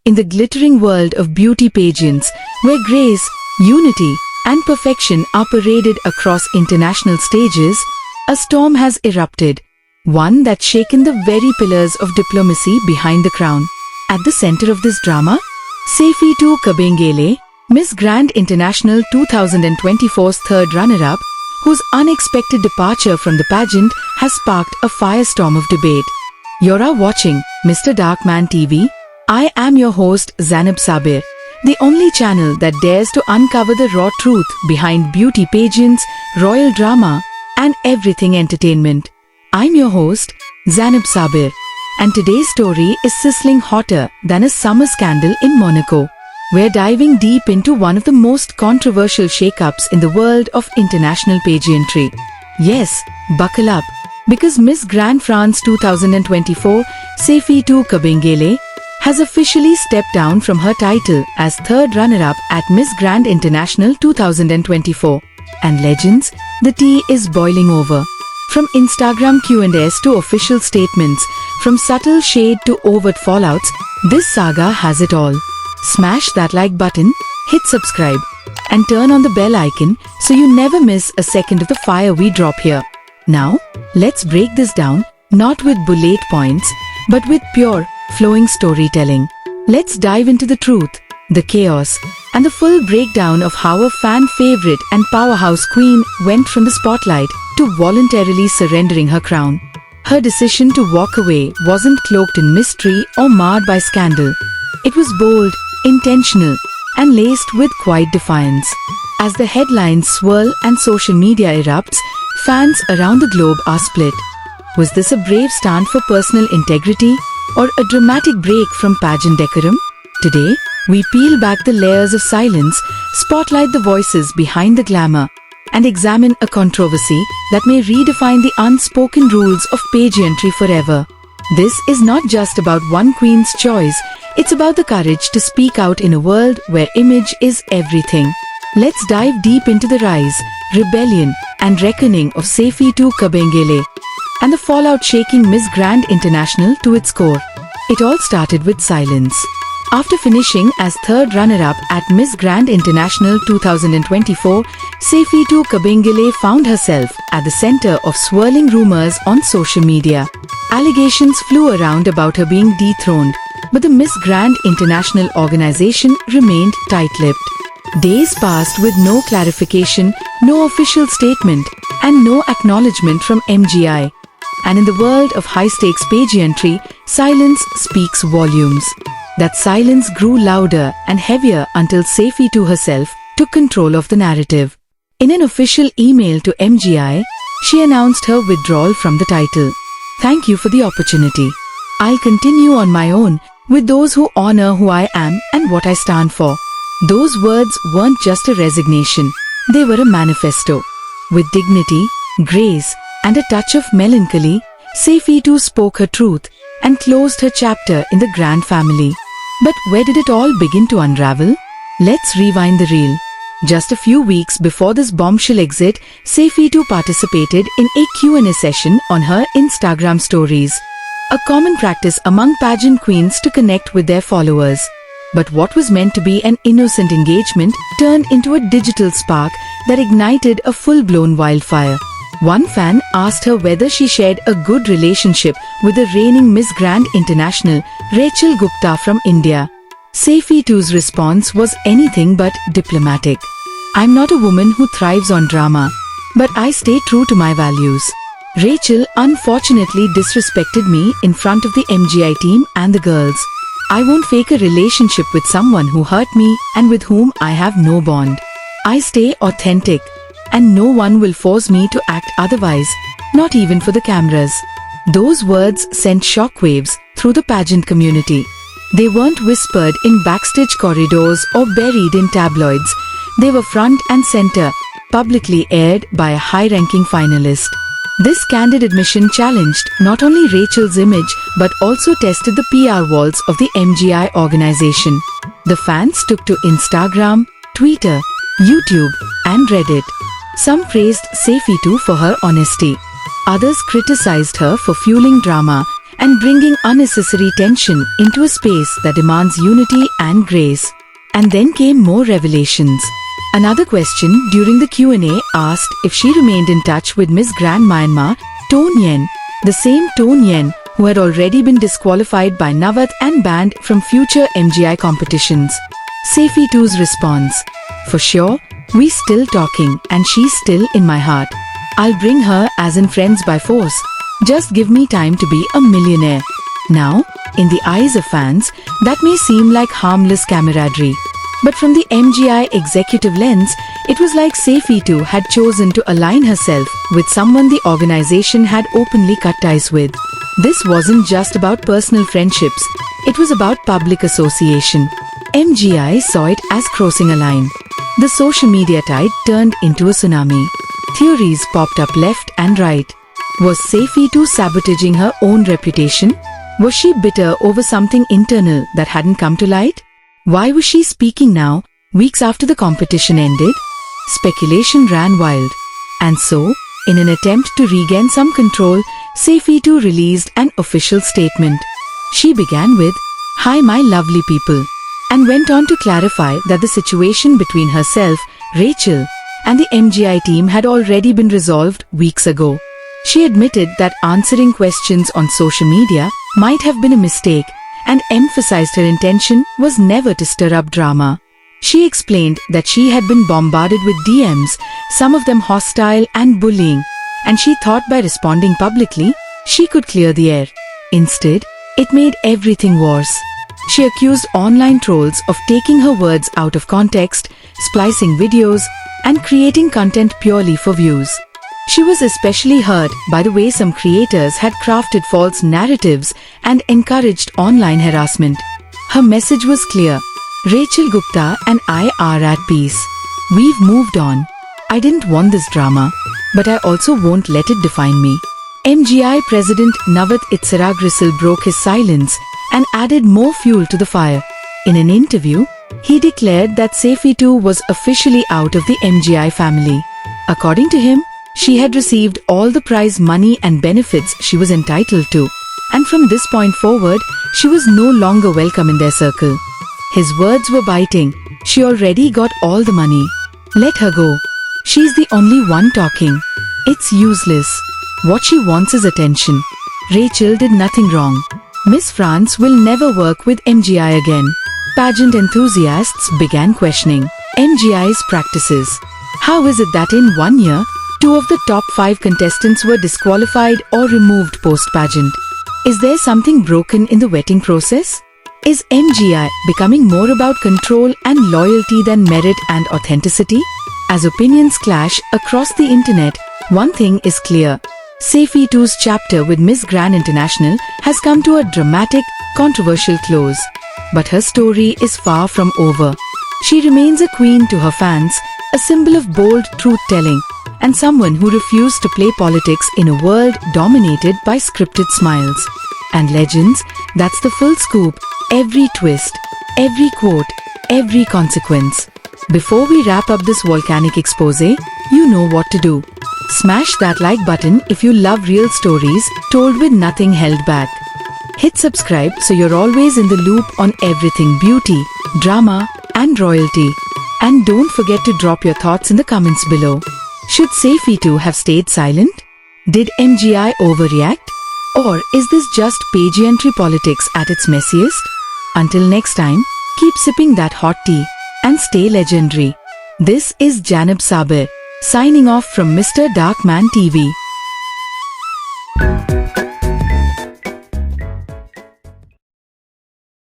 In the glittering world of beauty pageants, where grace, unity, and perfection are paraded across international stages, a storm has erupted, one that's shaken the very pillars of diplomacy behind the crown. At the center of this drama, Safiétou Kabengele, Miss Grand International 2024's third runner-up, whose unexpected departure from the pageant has sparked a firestorm of debate. You're watching Mr. Darkman TV. I am your host Zainab Sabir, the only channel that dares to uncover the raw truth behind beauty pageants, royal drama, and everything entertainment. I'm your host, Zainab Sabir, and today's story is sizzling hotter than a summer scandal in Monaco. We're diving deep into one of the most controversial shakeups in the world of international pageantry. Yes, buckle up, because Miss Grand France 2024, Safiétou Kabengele, has officially stepped down from her title as third runner-up at Miss Grand International 2024. And legends, the tea is boiling over. From Instagram Q&As to official statements, from subtle shade to overt fallouts, this saga has it all. Smash that like button, hit subscribe, and turn on the bell icon so you never miss a second of the fire we drop here. Now, let's break this down, not with bullet points, but with pure, flowing storytelling. Let's dive into the truth, the chaos, and the full breakdown of how a fan favorite and powerhouse queen went from the spotlight to voluntarily surrendering her crown. Her decision to walk away wasn't cloaked in mystery or marred by scandal. It was bold, intentional, and laced with quiet defiance. As the headlines swirl and social media erupts, fans around the globe are split. Was this a brave stand for personal integrity, or a dramatic break from pageant decorum? Today, we peel back the layers of silence, spotlight the voices behind the glamour, and examine a controversy that may redefine the unspoken rules of pageantry forever. This is not just about one queen's choice, it's about the courage to speak out in a world where image is everything. Let's dive deep into the rise, rebellion, and reckoning of Safiétou Kabengele, and the fallout shaking Miss Grand International to its core. It all started with silence. After finishing as third runner-up at Miss Grand International 2024, Safiétou Kabengele found herself at the center of swirling rumors on social media. Allegations flew around about her being dethroned, but the Miss Grand International organization remained tight-lipped. Days passed with no clarification, no official statement, and no acknowledgement from MGI. And in the world of high-stakes pageantry, silence speaks volumes. That silence grew louder and heavier until Safiétou herself took control of the narrative. In an official email to MGI, she announced her withdrawal from the title. "Thank you for the opportunity. I'll continue on my own with those who honor who I am and what I stand for." Those words weren't just a resignation, they were a manifesto. With dignity, grace, and a touch of melancholy, Safiétou spoke her truth and closed her chapter in the Grand family. But where did it all begin to unravel? Let's rewind the reel. Just a few weeks before this bombshell exit, Safiétou participated in a Q&A session on her Instagram stories. A common practice among pageant queens to connect with their followers. But what was meant to be an innocent engagement turned into a digital spark that ignited a full-blown wildfire. One fan asked her whether she shared a good relationship with the reigning Miss Grand International, Rachel Gupta from India. Safiétou's response was anything but diplomatic. "I'm not a woman who thrives on drama, but I stay true to my values. Rachel unfortunately disrespected me in front of the MGI team and the girls. I won't fake a relationship with someone who hurt me and with whom I have no bond. I stay authentic, and no one will force me to act otherwise, not even for the cameras." Those words sent shockwaves through the pageant community. They weren't whispered in backstage corridors or buried in tabloids. They were front and center, publicly aired by a high-ranking finalist. This candid admission challenged not only Rachel's image but also tested the PR walls of the MGI organization. The fans took to Instagram, Twitter, YouTube, and Reddit. Some praised Safiétou for her honesty. Others criticized her for fueling drama and bringing unnecessary tension into a space that demands unity and grace. And then came more revelations. Another question during the Q&A asked if she remained in touch with Miss Grand Myanmar, Ton Yen, the same Ton Yen who had already been disqualified by Navat and banned from future MGI competitions. Safiétou's response: "For sure, we still talking and she's still in my heart. I'll bring her as in friends by force. Just give me time to be a millionaire." Now, in the eyes of fans, that may seem like harmless camaraderie. But from the MGI executive lens, it was like Safiétou had chosen to align herself with someone the organization had openly cut ties with. This wasn't just about personal friendships, it was about public association. MGI saw it as crossing a line. The social media tide turned into a tsunami. Theories popped up left and right. Was Safiétou sabotaging her own reputation? Was she bitter over something internal that hadn't come to light? Why was she speaking now, weeks after the competition ended? Speculation ran wild. And so, in an attempt to regain some control, Safiétou released an official statement. She began with, "Hi my lovely people," and went on to clarify that the situation between herself, Rachel, and the MGI team had already been resolved weeks ago. She admitted that answering questions on social media might have been a mistake, and emphasized her intention was never to stir up drama. She explained that she had been bombarded with DMs, some of them hostile and bullying, and she thought by responding publicly, she could clear the air. Instead, it made everything worse. She accused online trolls of taking her words out of context, splicing videos, and creating content purely for views. She was especially hurt by the way some creators had crafted false narratives and encouraged online harassment. Her message was clear: Rachel Gupta and I are at peace. We've moved on. I didn't want this drama, but I also won't let it define me. MGI President Navat Grisel broke his silence and added more fuel to the fire. In an interview, he declared that Safiétou was officially out of the MGI family. According to him, she had received all the prize money and benefits she was entitled to, and from this point forward, she was no longer welcome in their circle. His words were biting. She already got all the money. Let her go. She's the only one talking. It's useless. What she wants is attention. Rachel did nothing wrong. Miss France will never work with MGI again. Pageant enthusiasts began questioning MGI's practices. How is it that in 1 year, 2 of the top 5 contestants were disqualified or removed post-pageant? Is there something broken in the vetting process? Is MGI becoming more about control and loyalty than merit and authenticity? As opinions clash across the internet, one thing is clear. Safiétou's chapter with Miss Grand International has come to a dramatic, controversial close. But her story is far from over. She remains a queen to her fans, a symbol of bold truth-telling, and someone who refused to play politics in a world dominated by scripted smiles. And legends, that's the full scoop, every twist, every quote, every consequence. Before we wrap up this volcanic expose, you know what to do. Smash that like button if you love real stories told with nothing held back. Hit subscribe so you're always in the loop on everything beauty, drama, and royalty. And don't forget to drop your thoughts in the comments below. Should Safiétou have stayed silent? Did MGI overreact? Or is this just pageantry politics at its messiest? Until next time, keep sipping that hot tea and stay legendary. This is Janab Saber, signing off from Mr. Darkman TV.